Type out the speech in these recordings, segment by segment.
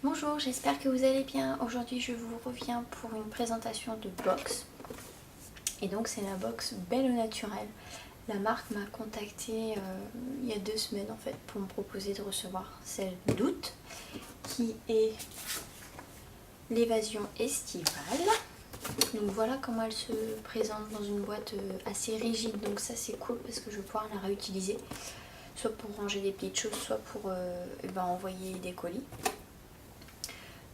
Bonjour, j'espère que vous allez bien. Aujourd'hui je vous reviens pour une présentation de box. Et donc c'est la box Belle au Naturel. La marque m'a contacté il y a 2 semaines en fait pour me proposer de recevoir celle d'août qui est l'évasion estivale. Donc voilà comment elle se présente dans une boîte assez rigide, donc ça c'est cool parce que je vais pouvoir la réutiliser soit pour ranger des petites choses, soit pour envoyer des colis.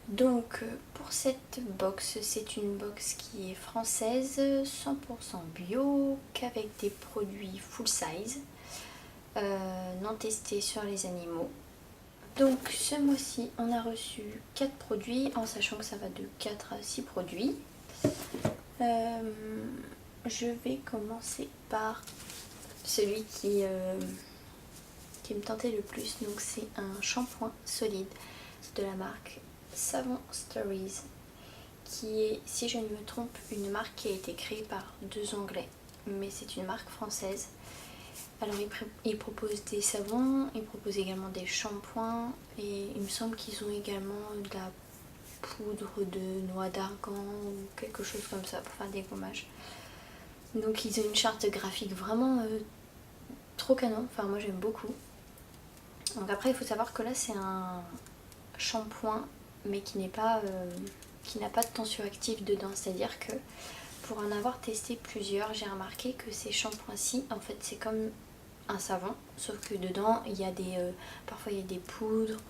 Donc pour cette box, c'est une box qui est française, 100% bio, qu'avec des produits full size, non testés sur les animaux. Donc ce mois-ci, on a reçu 4 produits, en sachant que ça va de 4 à 6 produits. Je vais commencer par celui qui me tentait le plus. Donc c'est un shampoing solide de la marque Savon Stories, qui est, si je ne me trompe, une marque qui a été créée par 2 Anglais, mais c'est une marque française. Alors ils proposent des savons, ils proposent également des shampoings, et il me semble qu'ils ont également de la poudre de noix d'argan ou quelque chose comme ça pour faire des gommages. Donc ils ont une charte graphique vraiment trop canon, enfin moi j'aime beaucoup. Donc après il faut savoir que là c'est un shampoing mais qui n'a pas de tensioactif dedans, c'est-à-dire que pour en avoir testé plusieurs, j'ai remarqué que ces shampoings-ci, en fait c'est comme un savon, sauf que dedans il y a parfois il y a des poudres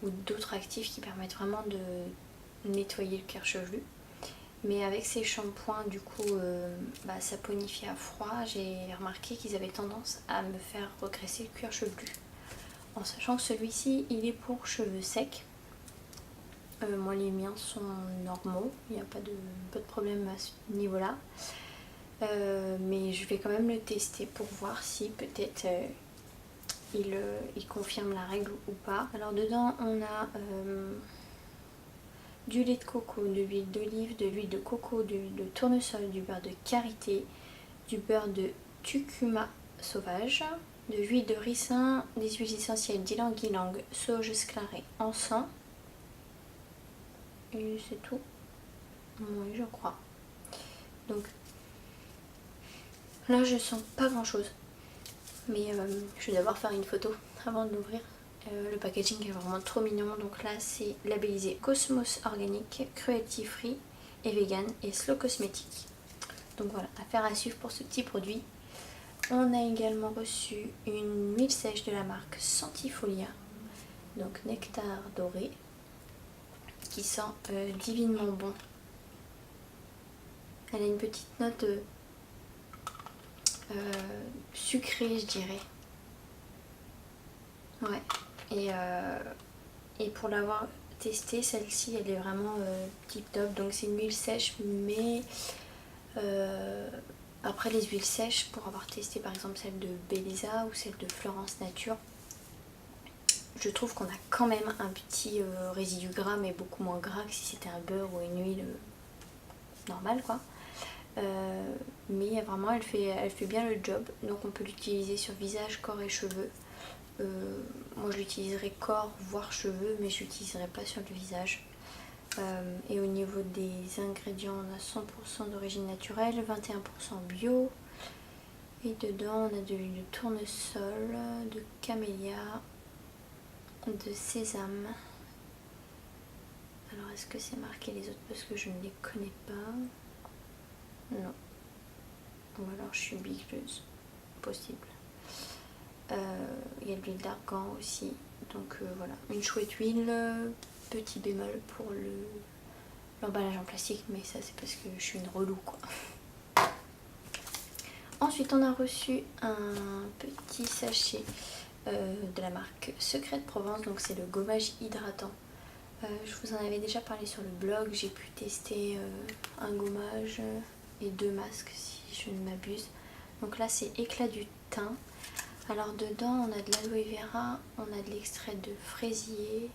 ou d'autres actifs qui permettent vraiment de nettoyer le cuir chevelu. Mais avec ces shampoings, du coup, ça saponifie à froid. J'ai remarqué qu'ils avaient tendance à me faire regresser le cuir chevelu. En sachant que celui-ci, il est pour cheveux secs. Moi les miens sont normaux, il n'y a pas de problème à ce niveau là, mais je vais quand même le tester pour voir si peut-être il confirme la règle ou pas. Alors dedans on a du lait de coco, de l'huile d'olive, de l'huile de coco, de l'huile de tournesol, du beurre de karité, du beurre de tucuma sauvage, de l'huile de ricin, des huiles essentielles d'ylang-ylang, sauge sclarée, encens. Et c'est tout. Oui, je crois. Donc là, je sens pas grand chose. Mais je vais d'abord faire une photo avant de l'ouvrir. Le packaging est vraiment trop mignon. Donc là, c'est labellisé Cosmos Organique, Cruelty Free et Vegan et Slow Cosmétique. Donc voilà, affaire à suivre pour ce petit produit. On a également reçu une huile sèche de la marque Santifolia. Donc nectar doré, qui sent divinement bon. Elle a une petite note sucrée, je dirais. Ouais. Et pour l'avoir testée, celle-ci, elle est vraiment tip top. Donc c'est une huile sèche, mais après les huiles sèches, pour avoir testé par exemple celle de Belleza ou celle de Florence Nature, je trouve qu'on a quand même un petit résidu gras, mais beaucoup moins gras que si c'était un beurre ou une huile normale quoi. Mais vraiment elle fait bien le job, donc on peut l'utiliser sur visage, corps et cheveux. Moi je l'utiliserai corps voire cheveux, mais je l'utiliserai pas sur le visage. Et au niveau des ingrédients, on a 100% d'origine naturelle, 21% bio, et dedans on a de l'huile de tournesol, de camélia, de sésame. Alors est-ce que c'est marqué les autres parce que je ne les connais pas? Non. Ou alors je suis bigleuse, possible. Il y a de l'huile d'argan aussi, donc voilà, une chouette huile. Petit bémol pour l'emballage en plastique, mais ça c'est parce que je suis une relou quoi. Ensuite on a reçu un petit sachet de la marque Secret de Provence, donc c'est le gommage hydratant. Je vous en avais déjà parlé sur le blog, j'ai pu tester un gommage et 2 masques si je ne m'abuse. Donc là c'est éclat du teint. Alors dedans on a de l'aloe vera, on a de l'extrait de fraisier.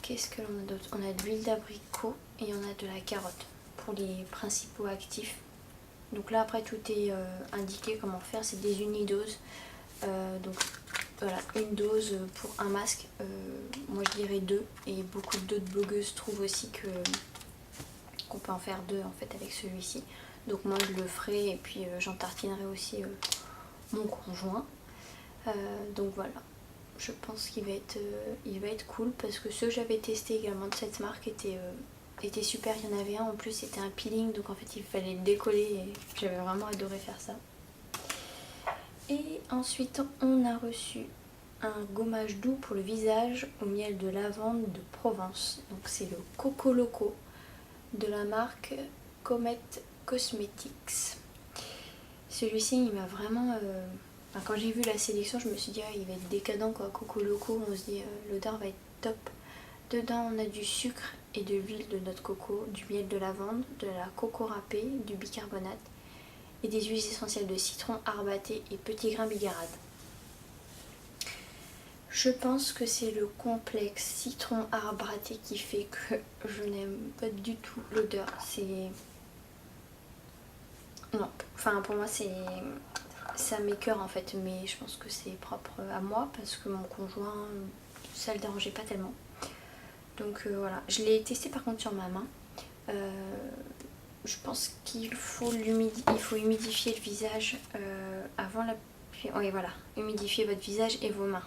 Qu'est-ce que l'on a d'autre? On a de l'huile d'abricot et on a de la carotte pour les principaux actifs. Donc là après tout est indiqué comment faire, c'est des unidoses. Donc voilà, une dose pour un masque, moi je dirais 2, et beaucoup d'autres blogueuses trouvent aussi qu'on peut en faire 2 en fait avec celui-ci. Donc moi je le ferai, et puis j'en tartinerai aussi mon conjoint. Donc voilà, je pense qu'il va être cool, parce que ceux que j'avais testé également de cette marque étaient super. Il y en avait un en plus, c'était un peeling, donc en fait il fallait le décoller et j'avais vraiment adoré faire ça. Et ensuite on a reçu un gommage doux pour le visage au miel de lavande de Provence. Donc c'est le Coco Loco de la marque Comet Cosmetics. Celui-ci il m'a vraiment... Enfin, quand j'ai vu la sélection, je me suis dit il va être décadent quoi, Coco Loco, on se dit l'odeur va être top. Dedans on a du sucre et de l'huile de noix de coco, du miel de lavande, de la coco râpée, du bicarbonate et des huiles essentielles de citron, arbaté et petits grains bigarade. Je pense que c'est le complexe citron arbaté qui fait que je n'aime pas du tout l'odeur. C'est... Non, enfin pour moi ça m'écœure en fait, mais je pense que c'est propre à moi parce que mon conjoint, ça le dérangeait pas tellement. Donc voilà, je l'ai testé par contre sur ma main. Je pense qu'il faut humidifier le visage avant la... Oui voilà, humidifier votre visage et vos mains.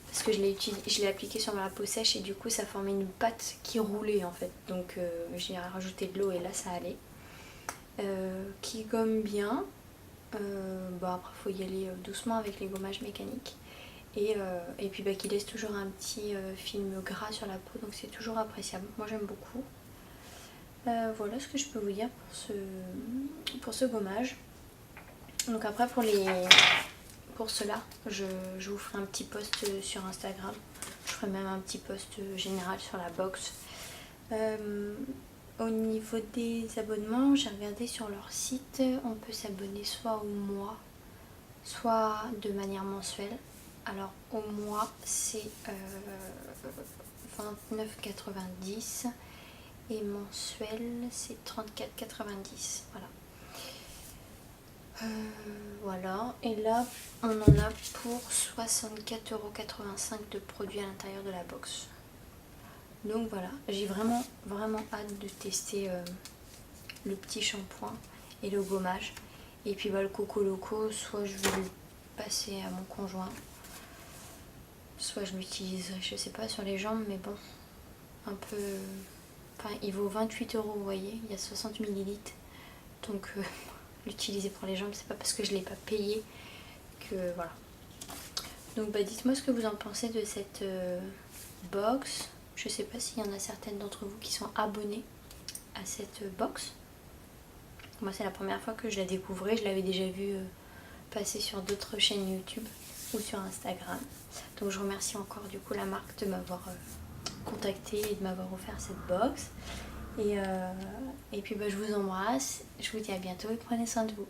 Parce que je l'ai appliqué sur ma peau sèche et du coup ça formait une pâte qui roulait en fait. Donc j'ai rajouté de l'eau et là ça allait. Qui gomme bien. Bon après faut y aller doucement avec les gommages mécaniques. Et puis qui laisse toujours un petit film gras sur la peau, donc c'est toujours appréciable. Moi j'aime beaucoup. Voilà ce que je peux vous dire pour ce gommage. Donc après pour cela, je vous ferai un petit post sur Instagram. Je ferai même un petit post général sur la box. Au niveau des abonnements, j'ai regardé sur leur site. On peut s'abonner soit au mois, soit de manière mensuelle. Alors au mois c'est 29,90 et mensuel c'est 34,90. Voilà. Voilà, et là on en a pour 64,85 € de produits à l'intérieur de la box. Donc voilà, j'ai vraiment hâte de tester le petit shampoing et le gommage. Et puis le Coco Loco, soit je vais le passer à mon conjoint, soit je l'utiliserai, je sais pas, sur les jambes, mais bon, un peu... Enfin, il vaut 28 €, vous voyez, il y a 60 ml. Donc l'utiliser pour les jambes, c'est pas parce que je l'ai pas payé que voilà. Donc dites-moi ce que vous en pensez de cette box. Je sais pas s'il y en a certaines d'entre vous qui sont abonnées à cette box. Moi c'est la première fois que je la découvrais, je l'avais déjà vue passer sur d'autres chaînes YouTube ou sur Instagram. Donc je remercie encore du coup la marque de m'avoir contacté et de m'avoir offert cette box. Et puis je vous embrasse, je vous dis à bientôt et prenez soin de vous.